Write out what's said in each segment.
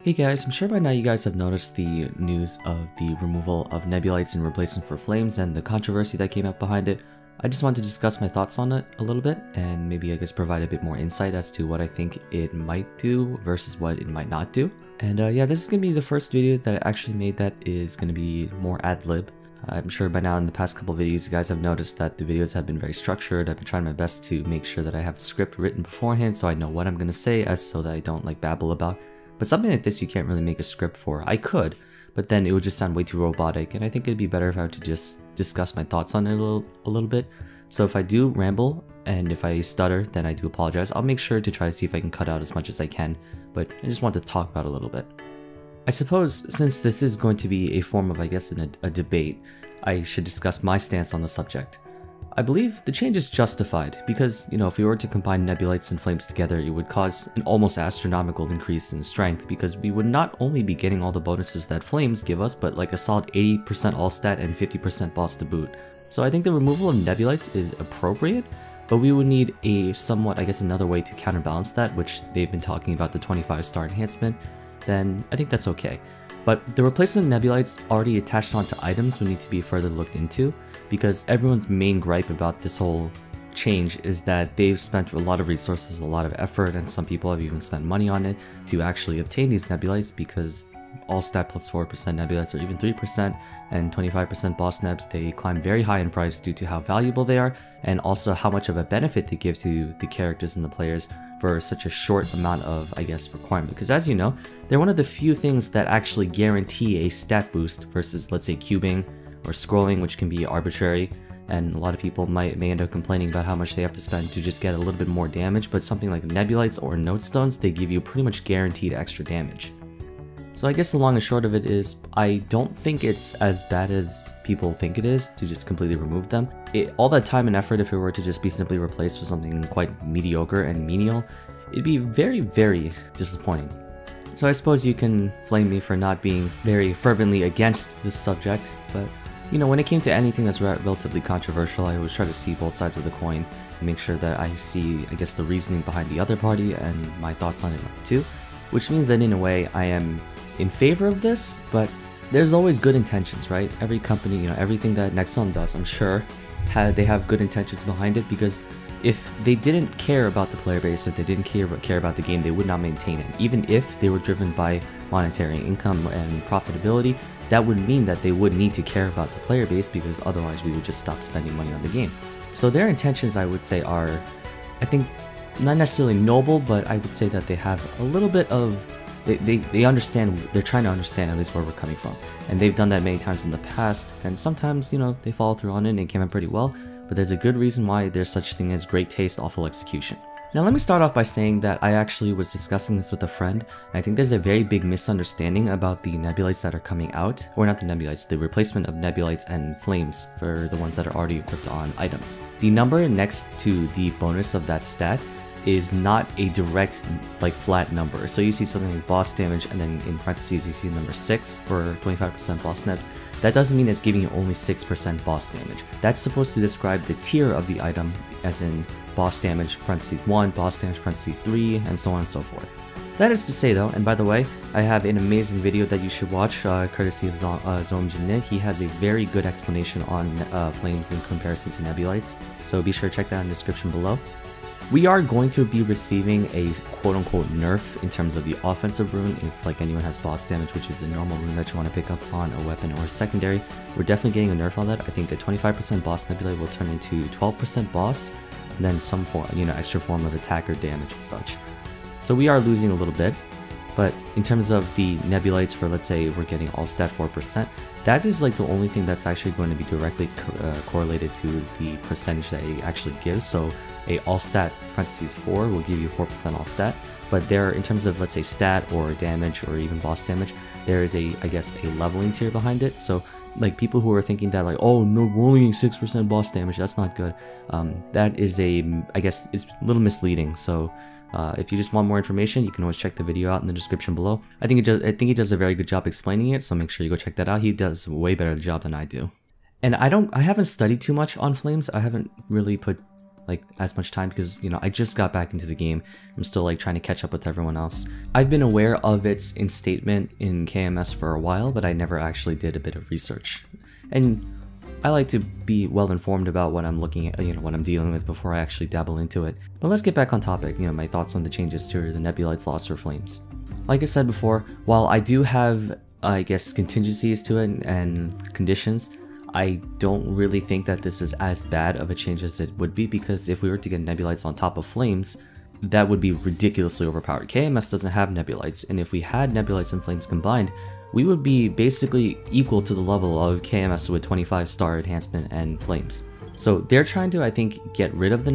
Hey guys, I'm sure by now you guys have noticed the news of the removal of Nebulites in replacement for Flames and the controversy that came up behind it. I just wanted to discuss my thoughts on it a little bit and maybe I guess provide a bit more insight as to what I think it might do versus what it might not do. And yeah, this is going to be the first video that I actually made that is going to be more ad-lib. I'm sure by now in the past couple videos you guys have noticed that the videos have been very structured. I've been trying my best to make sure that I have a script written beforehand so I know what I'm going to say as so that I don't like babble about. But something like this you can't really make a script for. I could, but then it would just sound way too robotic, and I think it'd be better if I were to just discuss my thoughts on it a little bit. So if I do ramble, and if I stutter, then I do apologize. I'll make sure to try to see if I can cut out as much as I can, but I just want to talk about it a little bit. I suppose since this is going to be a form of, I guess, a debate, I should discuss my stance on the subject. I believe the change is justified because, you know, if we were to combine Nebulites and Flames together, it would cause an almost astronomical increase in strength because we would not only be getting all the bonuses that Flames give us, but like a solid 80% all stat and 50% boss to boot. So I think the removal of Nebulites is appropriate, but we would need a somewhat, I guess, another way to counterbalance that, which they've been talking about the 25-star enhancement. Then I think that's okay. But the replacement of Nebulites already attached onto items would need to be further looked into, because everyone's main gripe about this whole change is that they've spent a lot of resources, a lot of effort, and some people have even spent money on it to actually obtain these Nebulites, because all stat plus 4% Nebulites or even 3% and 25% boss nebs, they climb very high in price due to how valuable they are and also how much of a benefit they give to the characters and the players for such a short amount of, I guess, requirement. Because as you know, they're one of the few things that actually guarantee a stat boost versus, let's say, cubing or scrolling, which can be arbitrary, and a lot of people may end up complaining about how much they have to spend to just get a little bit more damage. But something like Nebulites or Notestones, they give you pretty much guaranteed extra damage. So I guess the long and short of it is, I don't think it's as bad as people think it is to just completely remove them. All that time and effort, if it were to just be simply replaced with something quite mediocre and menial, it'd be very, very disappointing. So I suppose you can flame me for not being very fervently against this subject, but you know, when it came to anything that's relatively controversial, I always try to see both sides of the coin and make sure that I see, I guess, the reasoning behind the other party and my thoughts on it too, which means that in a way I am in favor of this, but there's always good intentions, right? Every company, you know, everything that Nexon does, I'm sure they have good intentions behind it, because if they didn't care about the player base, if they didn't care about the game, they would not maintain it. Even if they were driven by monetary income and profitability, that would mean that they would need to care about the player base, because otherwise we would just stop spending money on the game. So their intentions, I would say, are, I think, not necessarily noble, but I would say that they have a little bit of, they understand, they're trying to understand at least where we're coming from. And they've done that many times in the past, and sometimes, you know, they follow through on it and it came out pretty well, but there's a good reason why there's such thing as great taste, awful execution. Now let me start off by saying that I actually was discussing this with a friend, and I think there's a very big misunderstanding about the Nebulites that are coming out, or not the Nebulites, the replacement of Nebulites and Flames for the ones that are already equipped on items. The number next to the bonus of that stat is not a direct, like, flat number. So you see something like boss damage, and then in parentheses you see number 6 for 25% boss nets. That doesn't mean it's giving you only 6% boss damage. That's supposed to describe the tier of the item, as in boss damage parentheses 1, boss damage parentheses 3, and so on and so forth. That is to say though, and by the way, I have an amazing video that you should watch, courtesy of Zomjinne. He has a very good explanation on Flames in comparison to Nebulites, so be sure to check that in the description below. We are going to be receiving a quote-unquote nerf in terms of the offensive rune if, like, anyone has boss damage, which is the normal rune that you want to pick up on a weapon or a secondary. We're definitely getting a nerf on that. I think a 25% boss nebula will turn into 12% boss, and then some form, you know, extra form of attack or damage and such. So we are losing a little bit, but in terms of the Nebulites, for, let's say, we're getting all stat 4%, that is like the only thing that's actually going to be directly correlated to the percentage that it actually gives. So a all stat parentheses 4 will give you 4% all stat, but there, in terms of, let's say, stat or damage or even boss damage, there is a, I guess, a leveling tier behind it. So like people who are thinking that, like, oh no, we're only getting 6% boss damage, that's not good, that is I guess it's a little misleading. So if you just want more information, you can always check the video out in the description below. I think he does a very good job explaining it, so make sure you go check that out. He does a way better job than I do. And I haven't studied too much on Flames. I haven't really put like as much time because, you know, I just got back into the game. I'm still like trying to catch up with everyone else. I've been aware of its instatement in KMS for a while, but I never actually did a bit of research. And I like to be well informed about what I'm looking at, you know, what I'm dealing with before I actually dabble into it. But let's get back on topic, you know, my thoughts on the changes to the Nebulites Philosopher Flames. Like I said before, while I do have, I guess, contingencies to it and conditions, I don't really think that this is as bad of a change as it would be, because if we were to get Nebulites on top of Flames, that would be ridiculously overpowered. KMS doesn't have Nebulites, and if we had Nebulites and Flames combined, we would be basically equal to the level of KMS with 25-star enhancement and Flames. So they're trying to, I think, get rid of the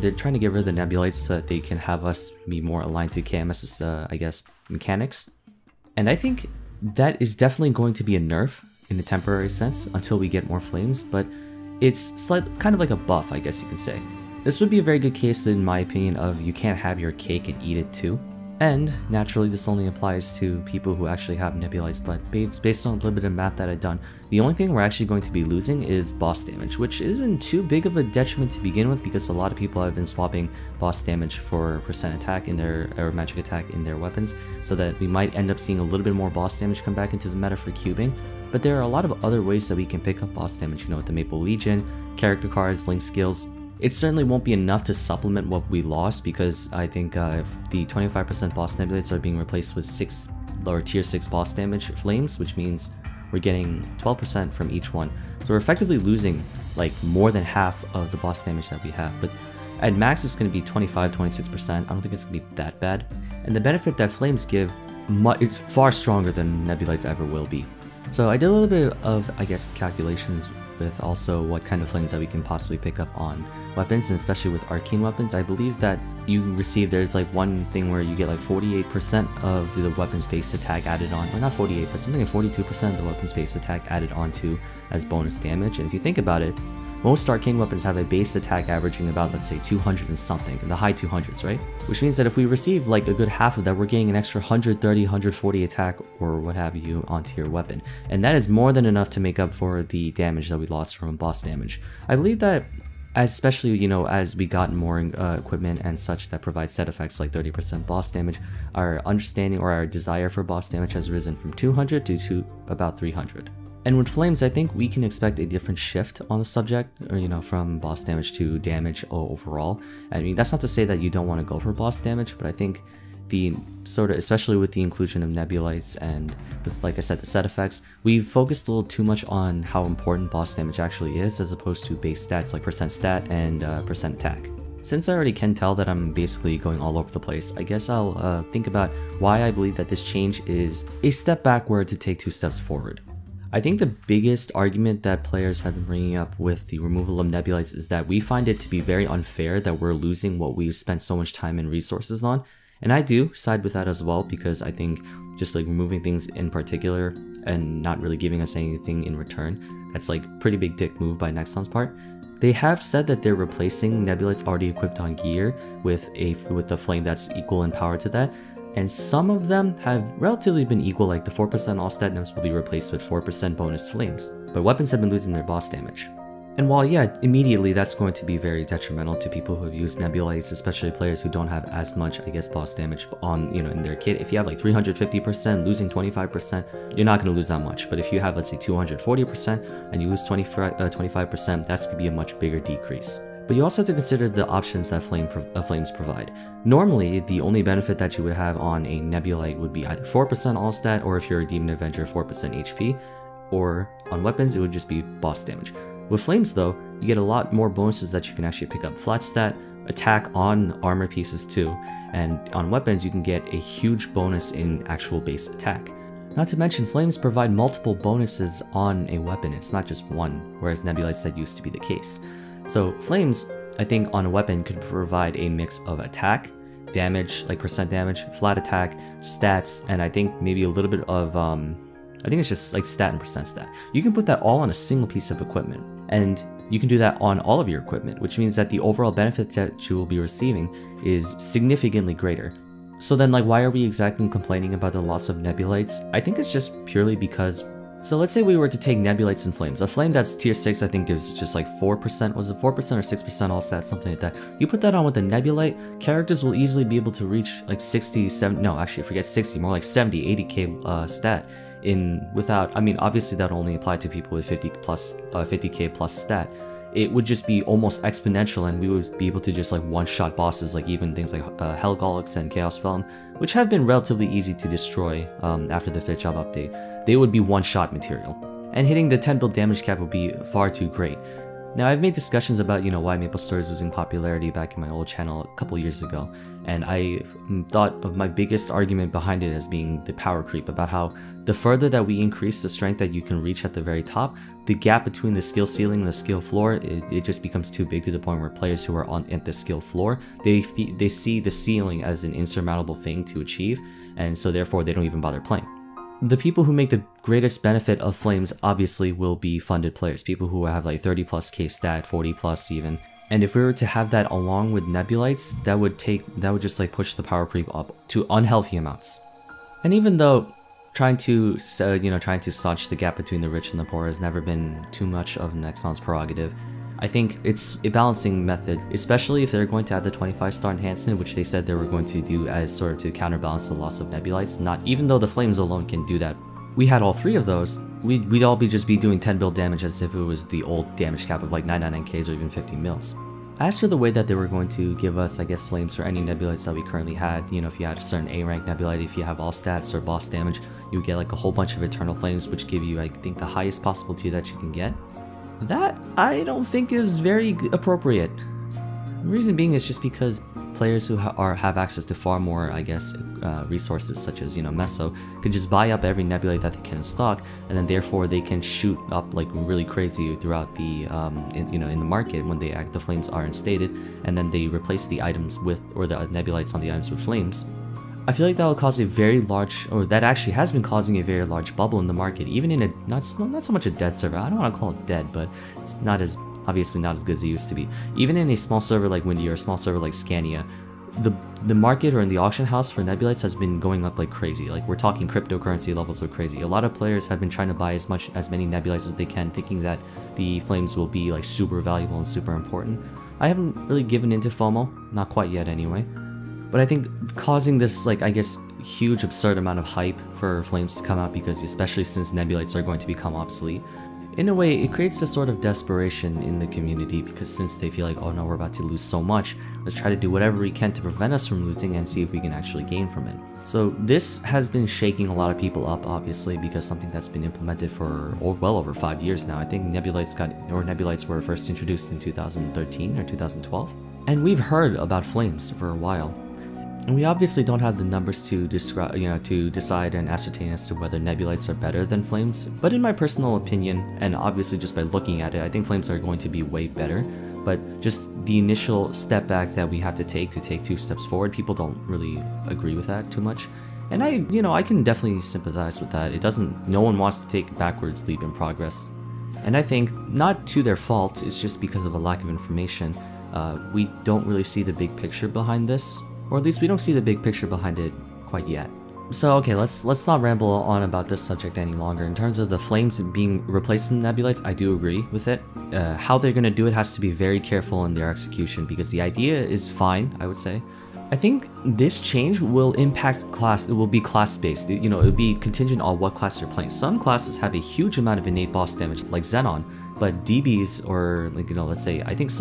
they're trying to get rid of the Nebulites so that they can have us be more aligned to KMS's, I guess, mechanics. And I think that is definitely going to be a nerf in a temporary sense until we get more Flames, but it's kind of like a buff, I guess you can say. This would be a very good case, in my opinion, of you can't have your cake and eat it too. And naturally, this only applies to people who actually have Nebulites, but based on a little bit of math that I've done, the only thing we're actually going to be losing is boss damage, which isn't too big of a detriment to begin with, because a lot of people have been swapping boss damage for percent attack in their, or magic attack in their weapons, so that we might end up seeing a little bit more boss damage come back into the meta for cubing. But there are a lot of other ways that we can pick up boss damage, you know, with the Maple Legion, character cards, link skills. It certainly won't be enough to supplement what we lost, because I think if the 25% boss Nebulites are being replaced with 6 or tier 6 boss damage Flames, which means we're getting 12% from each one. So we're effectively losing like more than half of the boss damage that we have. But at max it's going to be 25-26%. I don't think it's going to be that bad. And the benefit that Flames give, it's far stronger than Nebulites ever will be. So I did a little bit of, I guess, calculations with also what kind of Flames that we can possibly pick up on weapons, and especially with arcane weapons. I believe that there's like one thing where you get like 48% of the weapon's base attack added on, or not 48, but something like 42% of the weapon's base attack added onto as bonus damage. And if you think about it, most arcane weapons have a base attack averaging about, let's say, 200 and something, in the high 200s, right? Which means that if we receive like a good half of that, we're getting an extra 130, 140 attack or what have you onto your weapon. And that is more than enough to make up for the damage that we lost from boss damage. I believe that, especially, you know, as we got more equipment and such that provide set effects like 30% boss damage, our understanding or our desire for boss damage has risen from 200 to about 300. And with Flames, I think we can expect a different shift on the subject, or, you know, from boss damage to damage overall. I mean, that's not to say that you don't want to go for boss damage, but I think the sort of, especially with the inclusion of Nebulites and with, like I said, the set effects, we've focused a little too much on how important boss damage actually is, as opposed to base stats like percent stat and percent attack. Since I already can tell that I'm basically going all over the place, I guess I'll think about why I believe that this change is a step backward to take 2 steps forward. I think the biggest argument that players have been bringing up with the removal of Nebulites is that we find it to be very unfair that we're losing what we've spent so much time and resources on. And I do side with that as well, because I think just like removing things in particular and not really giving us anything in return, that's like pretty big dick move by Nexon's part. They have said that they're replacing Nebulites already equipped on gear with a flame that's equal in power to that. And some of them have relatively been equal, like the 4% all stat nymphs will be replaced with 4% bonus flames, but weapons have been losing their boss damage. And while yeah, immediately that's going to be very detrimental to people who have used Nebulites, especially players who don't have as much, I guess, boss damage on, you know, in their kit. If you have like 350%, losing 25%, you're not going to lose that much. But if you have, let's say, 240% and you lose 25%, that's going to be a much bigger decrease. But you also have to consider the options that Flames provide. Normally, the only benefit that you would have on a Nebulite would be either 4% all stat, or if you're a Demon Avenger, 4% HP, or on weapons, it would just be boss damage. With Flames though, you get a lot more bonuses that you can actually pick up. Flat stat, attack on armor pieces too, and on weapons you can get a huge bonus in actual base attack. Not to mention, Flames provide multiple bonuses on a weapon, it's not just one, whereas Nebulites that used to be the case. So Flames, I think on a weapon could provide a mix of attack, damage, like percent damage, flat attack, stats, and I think maybe a little bit of, I think it's just like stat and percent stat. You can put that all on a single piece of equipment, and you can do that on all of your equipment, which means that the overall benefit that you will be receiving is significantly greater. So then, like, why are we exactly complaining about the loss of Nebulites? I think it's just purely because So let's say we were to take Nebulites and Flames. A Flame that's tier 6 I think gives just like 4%, was it 4% or 6% all stats, something like that. You put that on with a Nebulite, characters will easily be able to reach like 60, 70, no actually forget 60, more like 70, 80k stat without, I mean obviously that only apply to people with 50k plus stat. It would just be almost exponential, and we would be able to just like one-shot bosses, like even things like Hellgolics and Chaos Vellum, which have been relatively easy to destroy after the 5th job update. They would be one-shot material, and hitting the 10 build damage cap would be far too great. Now, I've made discussions about, why MapleStory is losing popularity back in my old channel a couple years ago, and I thought of my biggest argument behind it as being the power creep, about how the further that we increase the strength that you can reach at the very top, the gap between the skill ceiling and the skill floor, it just becomes too big, to the point where players who are at the skill floor, they see the ceiling as an insurmountable thing to achieve, and so therefore they don't even bother playing. The people who make the greatest benefit of Flames obviously will be funded players, people who have like 30 plus k stat, 40 plus even. And if we were to have that along with Nebulites, that would just like push the power creep up to unhealthy amounts. And even though trying to staunch the gap between the rich and the poor has never been too much of Nexon's prerogative, I think it's a balancing method, especially if they're going to add the 25-star enhancement, which they said they were going to do as sort of to counterbalance the loss of Nebulites. Not even though the Flames alone can do that. We had all 3 of those, we'd all just be doing 10 build damage as if it was the old damage cap of like 999Ks or even 50 mils. As for the way that they were going to give us, I guess, Flames for any Nebulites that we currently had, if you had a certain A rank Nebulite, if you have all stats or boss damage, you get like a whole bunch of Eternal Flames, which give you, I think, the highest possible tier that you can get. That, I don't think, is very appropriate. The reason being is just because players who have access to far more, I guess, resources, such as, Meso, could just buy up every Nebulite that they can in stock, and then therefore they can shoot up like really crazy throughout the, in the market when the Flames are instated, and then they replace the items with, or the Nebulites on the items with Flames. I feel like that will cause a very large, or that actually has been causing a very large bubble in the market, even in a, not so much a dead server, I don't want to call it dead, but it's obviously not as good as it used to be. Even in a small server like Windy or a small server like Scania, the market or in the auction house for Nebulites has been going up like crazy. Like, we're talking cryptocurrency levels are crazy. A lot of players have been trying to buy as many Nebulites as they can, thinking that the Flames will be like super valuable and super important. I haven't really given into FOMO, not quite yet anyway. But I think causing this, like, I guess, huge absurd amount of hype for Flames to come out, because especially since Nebulites are going to become obsolete, in a way it creates a sort of desperation in the community, because since they feel like, oh no, we're about to lose so much, let's try to do whatever we can to prevent us from losing and see if we can actually gain from it. So this has been shaking a lot of people up, obviously, because something that's been implemented for well over 5 years now. I think Nebulites were first introduced in 2013 or 2012, and we've heard about Flames for a while. And we obviously don't have the numbers to decide and ascertain as to whether Nebulites are better than Flames, but in my personal opinion, and obviously just by looking at it, I think Flames are going to be way better. But just the initial step back that we have to take 2 steps forward, people don't really agree with that too much. And I can definitely sympathize with that. No one wants to take a backwards leap in progress. And I think, not to their fault, it's just because of a lack of information. We don't really see the big picture behind this. Or at least we don't see the big picture behind it quite yet. So okay, let's not ramble on about this subject any longer. In terms of the Flames being replaced in Nebulites, I do agree with it. How they're going to do it has to be very careful in their execution, because the idea is fine, I would say. I think this change will impact class. It will be class-based. It will be contingent on what class you're playing. Some classes have a huge amount of innate boss damage, like Xenon, but DBs, or like, let's say, I think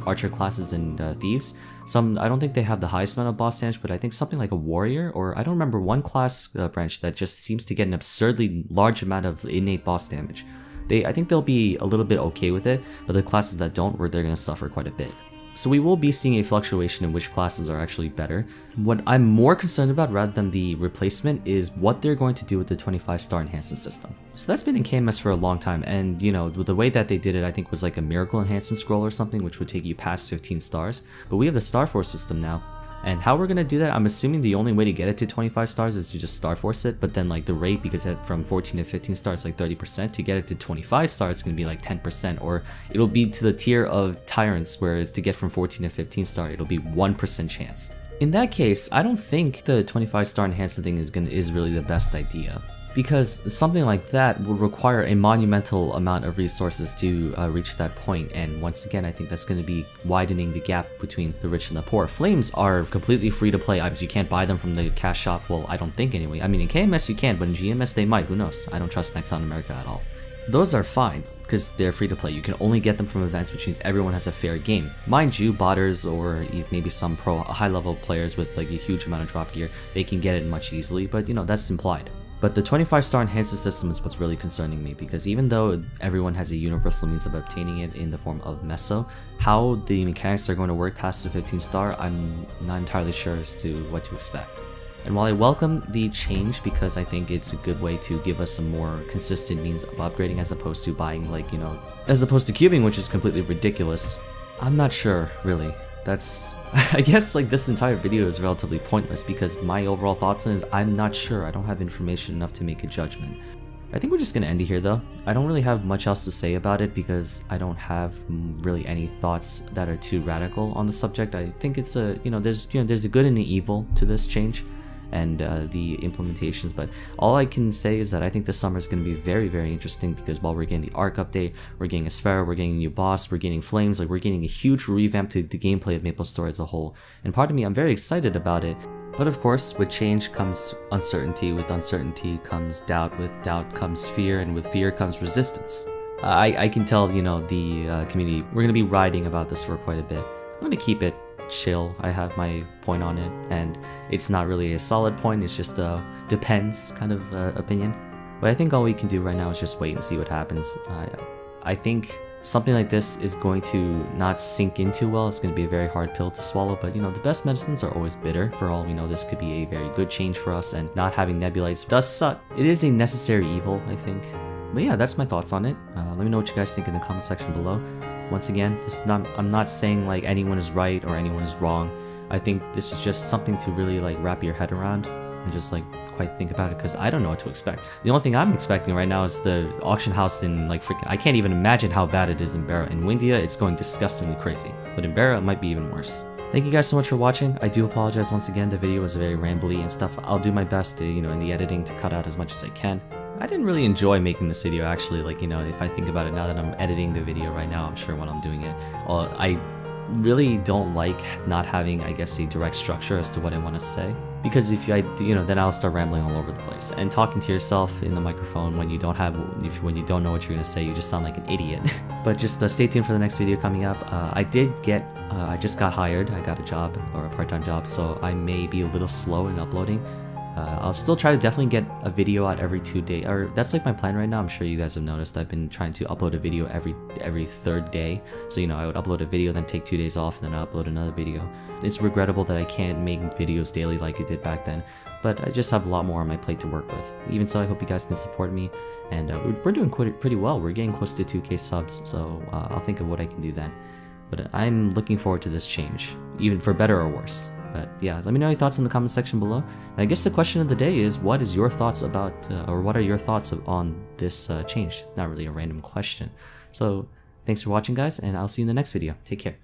archer classes and thieves, I don't think they have the highest amount of boss damage, but I think something like a warrior, or I don't remember, one class branch that just seems to get an absurdly large amount of innate boss damage. I think they'll be a little bit okay with it, but the classes that don't, they're going to suffer quite a bit. So we will be seeing a fluctuation in which classes are actually better. What I'm more concerned about, rather than the replacement, is what they're going to do with the 25-star enhancement system. So that's been in KMS for a long time, and the way that they did it, I think, was like a miracle enhancement scroll or something, which would take you past 15 stars. But we have the Star Force system now, and how we're going to do that, I'm assuming the only way to get it to 25 stars is to just Star Force it, but then like the rate, because from 14 to 15 stars, like 30%, to get it to 25 stars, it's going to be like 10%, or it'll be to the tier of Tyrants, whereas to get from 14 to 15 star, it'll be 1% chance. In that case, I don't think the 25-star enhancement thing is really the best idea. because something like that will require a monumental amount of resources to reach that point, and once again I think that's going to be widening the gap between the rich and the poor. Flames are completely free to play items. You can't buy them from the cash shop, well, I don't think anyway. I mean, in KMS you can, but in GMS they might, who knows. I don't trust Nexon America at all. Those are fine, because they're free to play. You can only get them from events, which means everyone has a fair game. Mind you, botters or maybe some pro high level players with like a huge amount of drop gear, they can get it much easily, but you know, that's implied. But the 25-star enhancer system is what's really concerning me, because even though everyone has a universal means of obtaining it in the form of meso, how the mechanics are going to work past the 15-star, I'm not entirely sure as to what to expect. And while I welcome the change because I think it's a good way to give us a more consistent means of upgrading as opposed to buying, like, you know, as opposed to cubing, which is completely ridiculous, I'm not sure, really. That's, I guess, like, this entire video is relatively pointless because my overall thoughts on it is I'm not sure. I don't have information enough to make a judgment. I think we're just gonna end it here though. I don't really have much else to say about it because I don't have really any thoughts that are too radical on the subject. I think it's a, there's a good and an evil to this change and the implementations, but all I can say is that I think this summer is going to be very, very interesting because while we're getting the Arc update, we're getting a Sphera, we're getting a new boss, we're getting Flames, like we're getting a huge revamp to the gameplay of MapleStory as a whole, and part of me, I'm very excited about it. But of course, with change comes uncertainty, with uncertainty comes doubt, with doubt comes fear, and with fear comes resistance. I can tell, the community, we're going to be riding about this for quite a bit. I'm going to keep it chill. I have my point on it, and it's not really a solid point, it's just a depends kind of opinion. But I think all we can do right now is just wait and see what happens. I think something like this is going to not sink in too well. It's going to be a very hard pill to swallow, but the best medicines are always bitter. For all we know, this could be a very good change for us, and not having Nebulites does suck. It is a necessary evil, I think. But yeah, that's my thoughts on it. Let me know what you guys think in the comment section below. Once again, I'm not saying like anyone is right or anyone is wrong. I think this is just something to really like wrap your head around and just like quite think about it, because I don't know what to expect. The only thing I'm expecting right now is the auction house in like freaking, I can't even imagine how bad it is in Barra. In Windia, it's going disgustingly crazy, but in Barra, it might be even worse. Thank you guys so much for watching. I do apologize once again, the video was very rambly and stuff. I'll do my best to, in the editing to cut out as much as I can. I didn't really enjoy making this video actually, like, if I think about it now that I'm editing the video right now, I'm sure when I'm doing it, I really don't like not having, I guess, a direct structure as to what I want to say, because if then I'll start rambling all over the place and talking to yourself in the microphone when you don't know what you're going to say, you just sound like an idiot. But just stay tuned for the next video coming up. I just got hired, I got a job, or a part-time job, so I may be a little slow in uploading. I'll still try to definitely get a video out every 2 days, or that's like my plan right now. I'm sure you guys have noticed I've been trying to upload a video every third day. So I would upload a video, then take 2 days off, and then I'll upload another video. It's regrettable that I can't make videos daily like I did back then, but I just have a lot more on my plate to work with. Even so, I hope you guys can support me, and we're doing pretty well. We're getting close to 2K subs, so I'll think of what I can do then. But I'm looking forward to this change, even for better or worse. But yeah, let me know your thoughts in the comment section below. And I guess the question of the day is, what is your thoughts about, or what are your thoughts on this change? Not really a random question. So thanks for watching, guys, and I'll see you in the next video. Take care.